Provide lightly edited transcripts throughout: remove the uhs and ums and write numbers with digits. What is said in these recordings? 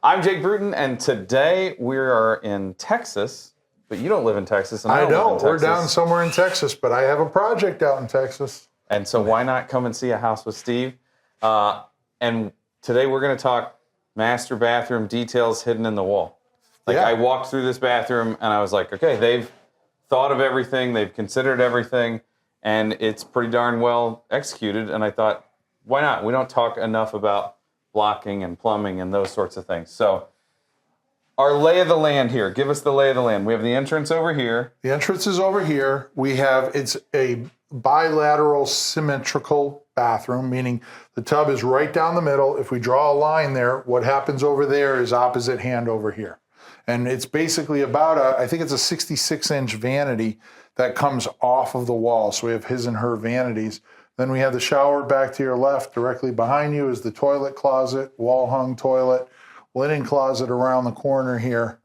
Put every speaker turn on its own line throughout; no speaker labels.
I'm Jake Bruton, and today we are in Texas, but you don't live in Texas, and I don't live in Texas.
We're down somewhere in Texas, but I have a project out in Texas.
And so why not come and see a house with Steve? And today we're going to talk master bathroom details hidden in the wall. I walked through this bathroom, and I was like, okay, they've thought of everything, they've considered everything, and it's pretty darn well executed. And I thought, why not? We don't talk enough about blocking and plumbing and those sorts of things. So our lay of the land here. Give us the lay of the land. We have the entrance over here.
The entrance is over here. It's a bilateral symmetrical bathroom, meaning the tub is right down the middle. If we draw a line there, what happens over there is opposite hand over here. And it's basically I think it's a 66-inch vanity that comes off of the wall. So we have his and her vanities. Then we have the shower back to your left. Directly behind you is the toilet closet, wall-hung toilet, linen closet around the corner here,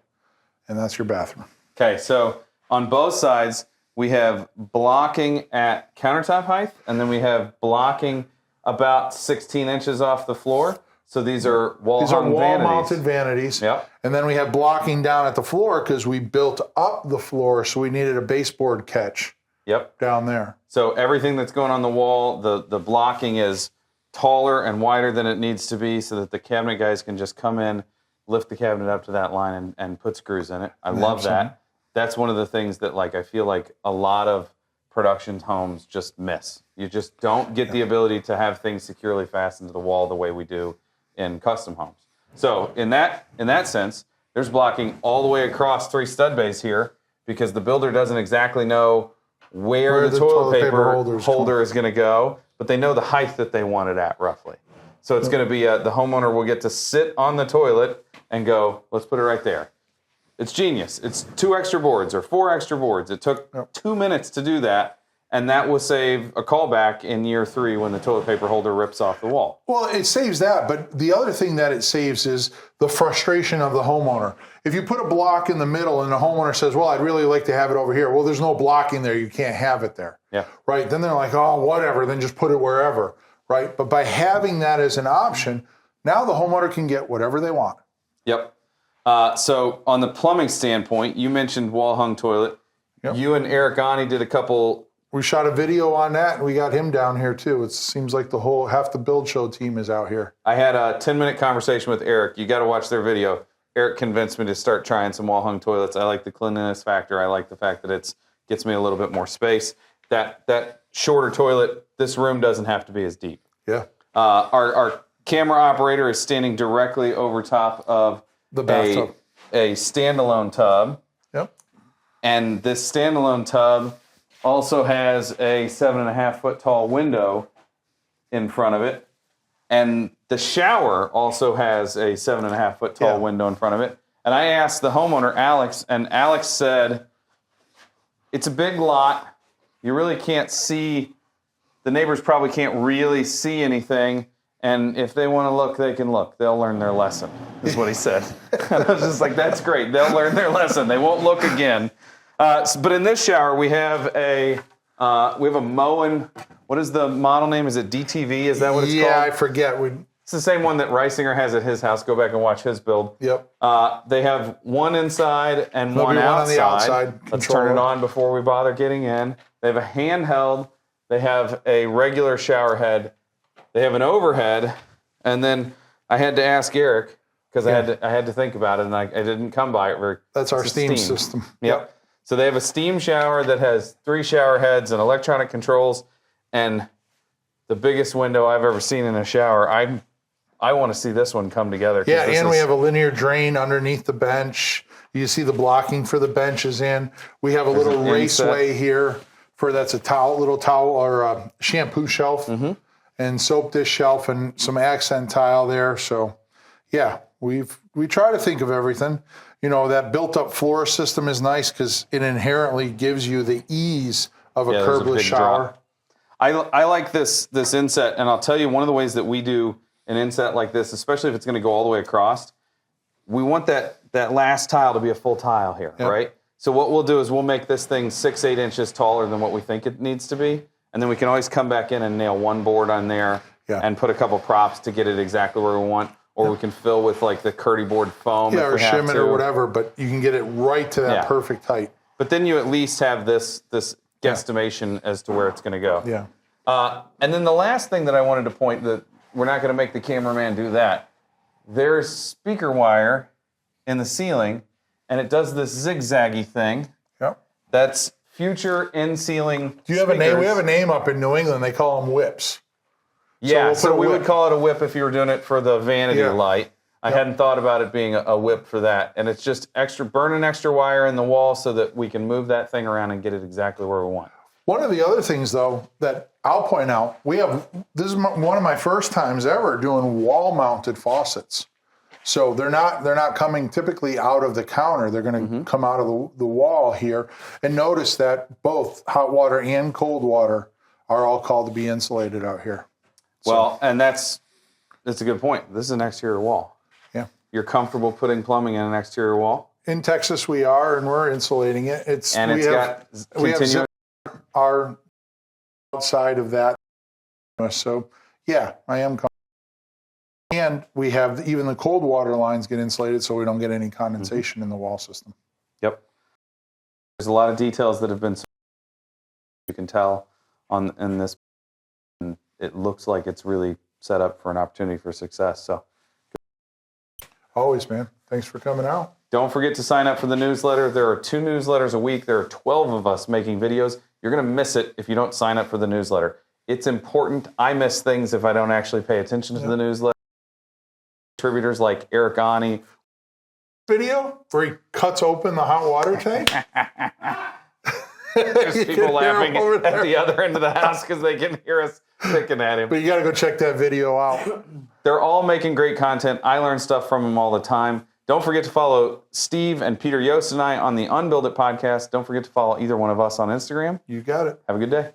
and that's your bathroom.
Okay, so on both sides, we have blocking at countertop height, and then we have blocking about 16 inches off the floor. So these are
wall-mounted vanities.
Yep.
And then we have blocking down at the floor because we built up the floor, so we needed a baseboard catch.
Yep.
Down there.
So everything that's going on the wall, the blocking is taller and wider than it needs to be so that the cabinet guys can just come in, lift the cabinet up to that line and put screws in it. I love that. That's one of the things that I feel like a lot of production homes just miss. You just don't get the ability to have things securely fastened to the wall the way we do in custom homes. So in that sense, there's blocking all the way across 3 stud bays here because the builder doesn't exactly know where the toilet paper holder is going to go, but they know the height that they want it at roughly. So it's going to be the homeowner will get to sit on the toilet and go, let's put it right there. It's genius. It's 2 extra boards or 4 extra boards. It took 2 minutes to do that, and that will save a callback in year 3 when the toilet paper holder rips off the wall.
Well, it saves that, but the other thing that it saves is the frustration of the homeowner. If you put a block in the middle and the homeowner says, well, I'd really like to have it over here. Well, there's no blocking there. You can't have it there.
Yeah.
Right? Then they're like, oh, whatever. Then just put it wherever. Right? But by having that as an option, now the homeowner can get whatever they want.
Yep. So on the plumbing standpoint, you mentioned wall-hung toilet. Yep. You and Eric Ani did a couple...
We shot a video on that, and we got him down here, too. It seems like half the Build Show team is out here.
I had a 10-minute conversation with Eric. You got to watch their video. Eric convinced me to start trying some wall-hung toilets. I like the cleanliness factor. I like the fact that it gets me a little bit more space. That shorter toilet, this room doesn't have to be as deep.
Yeah.
Our camera operator is standing directly over top of
the bathtub.
A standalone tub.
Yep.
And this standalone tub also has a 7.5-foot tall window in front of it. And the shower also has a 7.5-foot tall window in front of it. And I asked the homeowner, Alex, and Alex said, it's a big lot. You really can't see, the neighbors probably can't really see anything. And if they want to look, they can look. They'll learn their lesson, is what he said. And I was just like, that's great. They'll learn their lesson. They won't look again. But in this shower, we have a Moen. What is the model name? Is it DTV? Is that what it's called?
Yeah, I forget.
It's the same one that Reisinger has at his house. Go back and watch his build.
Yep.
They have one inside and one outside.
On the outside.
Let's turn it on before we bother getting in. They have a handheld. They have a regular shower head. They have an overhead. And then I had to ask Eric because I had to think about it, and I didn't come by it very.
That's our steam system.
Yep. So they have a steam shower that has 3 shower heads and electronic controls, and the biggest window I've ever seen in a shower. I want to see this one come together.
Yeah, and we have a linear drain underneath the bench. You see the blocking for the benches in. We have a little raceway here that's a little towel or a shampoo shelf and soap dish shelf and some accent tile there. So, yeah, we try to think of everything. You know, that built-up floor system is nice because it inherently gives you the ease of a curbless shower.
I like this inset, and I'll tell you one of the ways that we do an inset like this, especially if it's going to go all the way across, we want that last tile to be a full tile here, right? So what we'll do is we'll make this thing 6-8 inches taller than what we think it needs to be, and then we can always come back in and nail one board on there and put a couple props to get it exactly where we want. or we can fill with like the Curdy board foam.
Yeah,
if
or
we have
shim it
to.
or whatever, but you can get it right to that perfect height.
But then you at least have this guesstimation as to where it's going to go.
Yeah.
And then the last thing that I wanted to point that we're not going to make the cameraman do that. There's speaker wire in the ceiling, and it does this zigzaggy thing.
Yep.
That's future in-ceiling.
Do you have a name? We have a name up in New England. They call them whips.
Yeah,
So
so we would call it a whip if you were doing it for the vanity
Yeah.
light. I hadn't thought about it being a whip for that. And it's just burning extra wire in the wall so that we can move that thing around and get it exactly where we want.
One of the other things, though, that I'll point out, this is one of my first times ever doing wall-mounted faucets. So they're not coming typically out of the counter. They're going to come out of the wall here. And notice that both hot water and cold water are all called to be insulated out here.
Well, and that's a good point. This is an exterior wall.
Yeah.
You're comfortable putting plumbing in an exterior wall?
In Texas, we are, and we're insulating it.
We have
zip our outside of that. So, yeah, I am comfortable. And we have even the cold water lines get insulated so we don't get any condensation in the wall system.
Yep. There's a lot of details that have been, you can tell in this. And it looks like it's really set up for an opportunity for success. So,
always, man. Thanks for coming out.
Don't forget to sign up for the newsletter. There are 2 newsletters a week. There are 12 of us making videos. You're going to miss it if you don't sign up for the newsletter. It's important. I miss things if I don't actually pay attention to the newsletter. Contributors like Eric Ani.
Video where he cuts open the hot water tank.
There's people laughing at the other end of the house because they can hear us picking at him.
But you got to go check that video out.
They're all making great content. I learn stuff from them all the time. Don't forget to follow Steve and Peter Yost and I on the Unbuild It podcast. Don't forget to follow either one of us on Instagram.
You got it.
Have a good day.